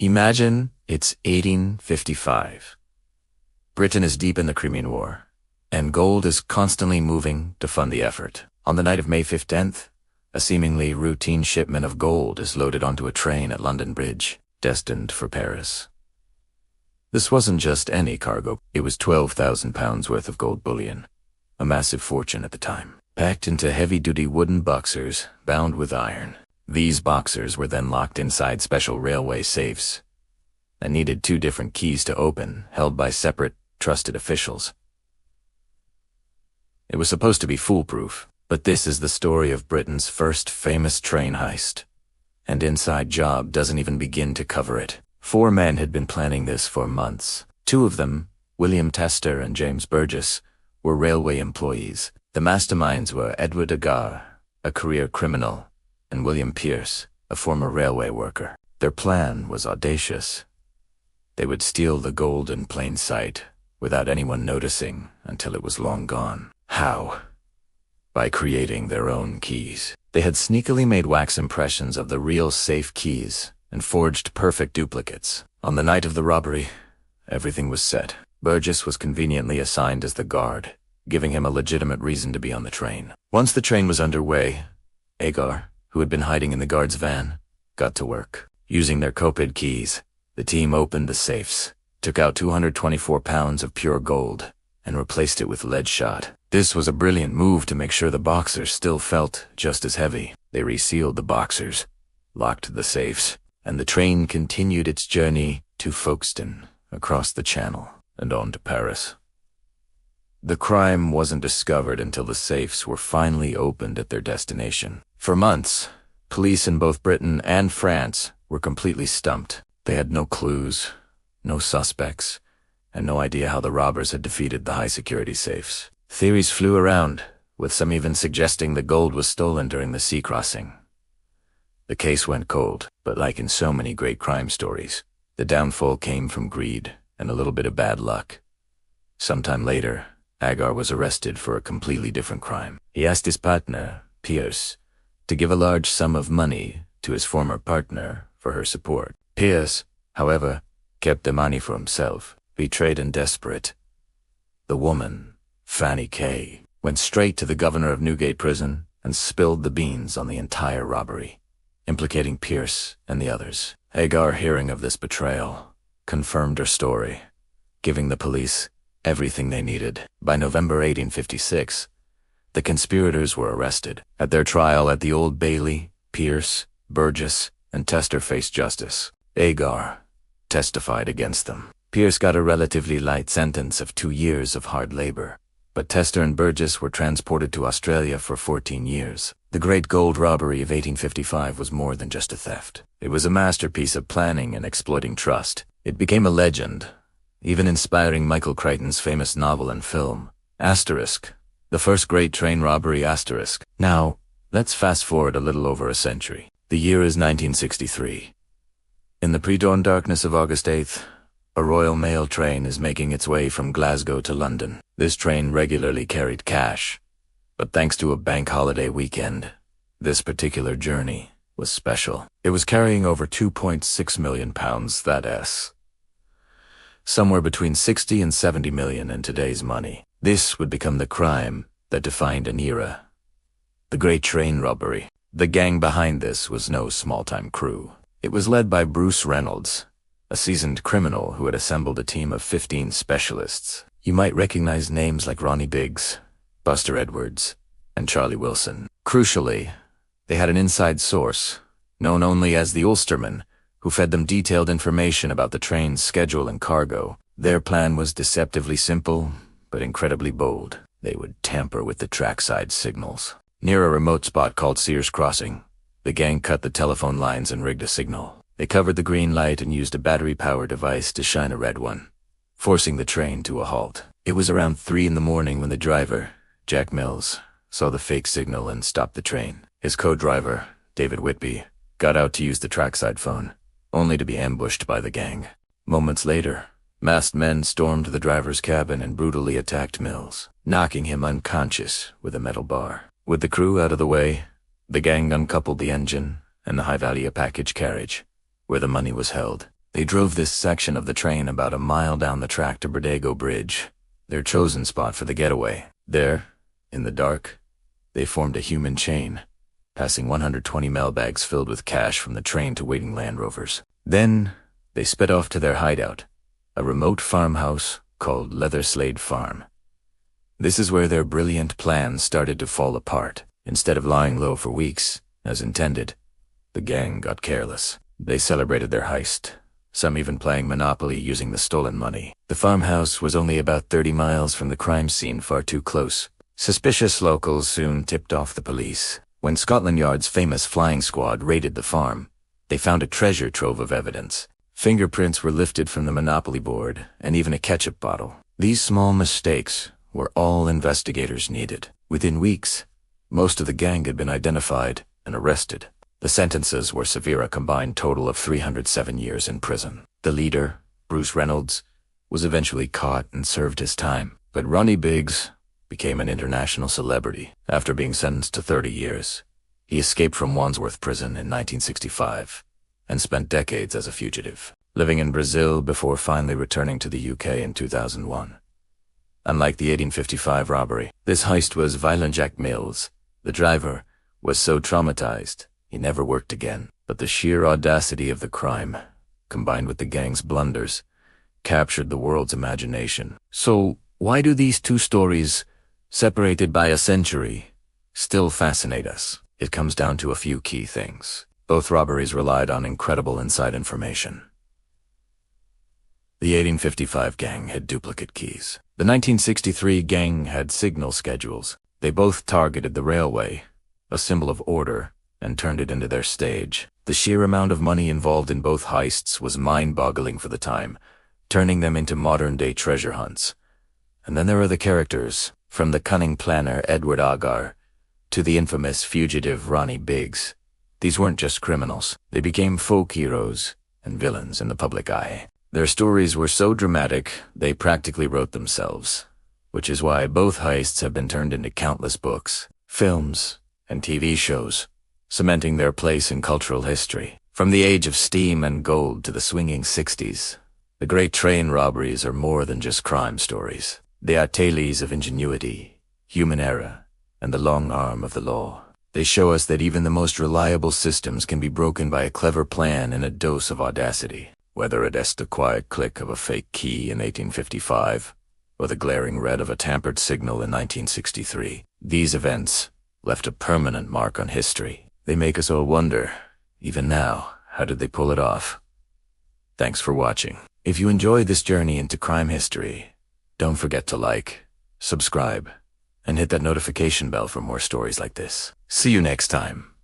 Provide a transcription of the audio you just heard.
Imagine it's 1855. Britain is deep in the Crimean War, and gold is constantly moving to fund the effort. On the night of May 15th, a seemingly routine shipment of gold is loaded onto a train at London Bridge, destined for Paris. This wasn't just any cargo, it was £12,000 worth of gold bullion, a massive fortune at the time, packed into heavy-duty wooden boxers bound with iron. These boxers were then locked inside special railway safes that needed 2 different keys to open, held by separate, trusted officials. It was supposed to be foolproof, but this is the story of Britain's first famous train heist, and Inside Job doesn't even begin to cover it. 4 men had been planning this for months. 2 of them, William Tester and James Burgess, were railway employees. The masterminds were Edward Agar, a career criminal, and William Pierce, a former railway worker. Their plan was audacious. They would steal the gold in plain sight, without anyone noticing until it was long gone. How? By creating their own keys. They had sneakily made wax impressions of the real safe keys and forged perfect duplicates. On the night of the robbery, everything was set. Burgess was conveniently assigned as the guard, giving him a legitimate reason to be on the train. Once the train was underway, Agar, who had been hiding in the guard's van, got to work. Using their copid keys, the team opened the safes, took out 224 pounds of pure gold, and replaced it with lead shot. This was a brilliant move to make sure the boxers still felt just as heavy. They resealed the boxers, locked the safes, and the train continued its journey to Folkestone, across the Channel, and on to Paris. The crime wasn't discovered until the safes were finally opened at their destination. For months, police in both Britain and France were completely stumped. They had no clues, no suspects, and no idea how the robbers had defeated the high-security safes. Theories flew around, with some even suggesting the gold was stolen during the sea crossing. The case went cold, but like in so many great crime stories, the downfall came from greed and a little bit of bad luck. Sometime later, Agar was arrested for a completely different crime. He asked his partner, Pierce, to give a large sum of money to his former partner for her support. Pierce, however, kept the money for himself. Betrayed and desperate, the woman, Fanny Kay, went straight to the governor of Newgate Prison and spilled the beans on the entire robbery, implicating Pierce and the others. Agar, hearing of this betrayal, confirmed her story, giving the police everything they needed. By November 1856, the conspirators were arrested. At their trial at the Old Bailey, Pierce, Burgess, and Tester faced justice. Agar testified against them. Pierce got a relatively light sentence of 2 years of hard labor, but Tester and Burgess were transported to Australia for 14 years. The Great Gold Robbery of 1855 was more than just a theft. It was a masterpiece of planning and exploiting trust. It became a legend, even inspiring Michael Crichton's famous novel and film, Asterisk, the first great train robbery asterisk. Now, let's fast forward a little over a century. The year is 1963. In the pre-dawn darkness of August 8th, a Royal Mail train is making its way from Glasgow to London. This train regularly carried cash, but thanks to a bank holiday weekend, this particular journey was special. It was carrying over £2.6 million, that is, somewhere between 60 and 70 million in today's money. This would become the crime that defined an era. The Great Train Robbery. The gang behind this was no small-time crew. It was led by Bruce Reynolds, a seasoned criminal who had assembled a team of 15 specialists. You might recognize names like Ronnie Biggs, Buster Edwards, and Charlie Wilson. Crucially, they had an inside source, known only as the Ulsterman, who fed them detailed information about the train's schedule and cargo. Their plan was deceptively simple, but incredibly bold. They would tamper with the trackside signals. Near a remote spot called Sears Crossing, the gang cut the telephone lines and rigged a signal. They covered the green light and used a battery-powered device to shine a red one, forcing the train to a halt. It was around 3 in the morning when the driver, Jack Mills, saw the fake signal and stopped the train. His co-driver, David Whitby, got out to use the trackside phone, only to be ambushed by the gang. Moments later, masked men stormed the driver's cabin and brutally attacked Mills, knocking him unconscious with a metal bar. With the crew out of the way, the gang uncoupled the engine and the high-value package carriage, where the money was held. They drove this section of the train about a mile down the track to Bridego Bridge, their chosen spot for the getaway. There, in the dark, they formed a human chain, passing 120 mailbags filled with cash from the train to waiting Land Rovers. Then, they sped off to their hideout, a remote farmhouse called Leatherslade Farm. This is where their brilliant plan started to fall apart. Instead of lying low for weeks, as intended, the gang got careless. They celebrated their heist, some even playing Monopoly using the stolen money. The farmhouse was only about 30 miles from the crime scene, far too close. Suspicious locals soon tipped off the police. When Scotland Yard's famous flying squad raided the farm, they found a treasure trove of evidence. Fingerprints were lifted from the Monopoly board, and even a ketchup bottle. These small mistakes were all investigators needed. Within weeks, most of the gang had been identified and arrested. The sentences were severe, a combined total of 307 years in prison. The leader, Bruce Reynolds, was eventually caught and served his time. But Ronnie Biggs became an international celebrity. After being sentenced to 30 years, he escaped from Wandsworth Prison in 1965 and spent decades as a fugitive, living in Brazil before finally returning to the UK in 2001. Unlike the 1855 robbery, this heist was violent. Jack Mills, the driver, was so traumatized he never worked again. But the sheer audacity of the crime, combined with the gang's blunders, captured the world's imagination. So, why do these two stories, separated by a century, still fascinate us? It comes down to a few key things. Both robberies relied on incredible inside information. The 1855 gang had duplicate keys. The 1963 gang had signal schedules. They both targeted the railway, a symbol of order, and turned it into their stage. The sheer amount of money involved in both heists was mind-boggling for the time, turning them into modern-day treasure hunts. And then there are the characters, from the cunning planner Edward Agar to the infamous fugitive Ronnie Biggs. These weren't just criminals. They became folk heroes and villains in the public eye. Their stories were so dramatic, they practically wrote themselves, which is why both heists have been turned into countless books, films, and TV shows, cementing their place in cultural history. From the age of steam and gold to the swinging 60s, the great train robberies are more than just crime stories. They are tales of ingenuity, human error, and the long arm of the law. They show us that even the most reliable systems can be broken by a clever plan and a dose of audacity. Whether it's the quiet click of a fake key in 1855, or the glaring red of a tampered signal in 1963, these events left a permanent mark on history. They make us all wonder, even now, how did they pull it off? Thanks for watching. If you enjoyed this journey into crime history, don't forget to like, subscribe, and hit that notification bell for more stories like this. See you next time.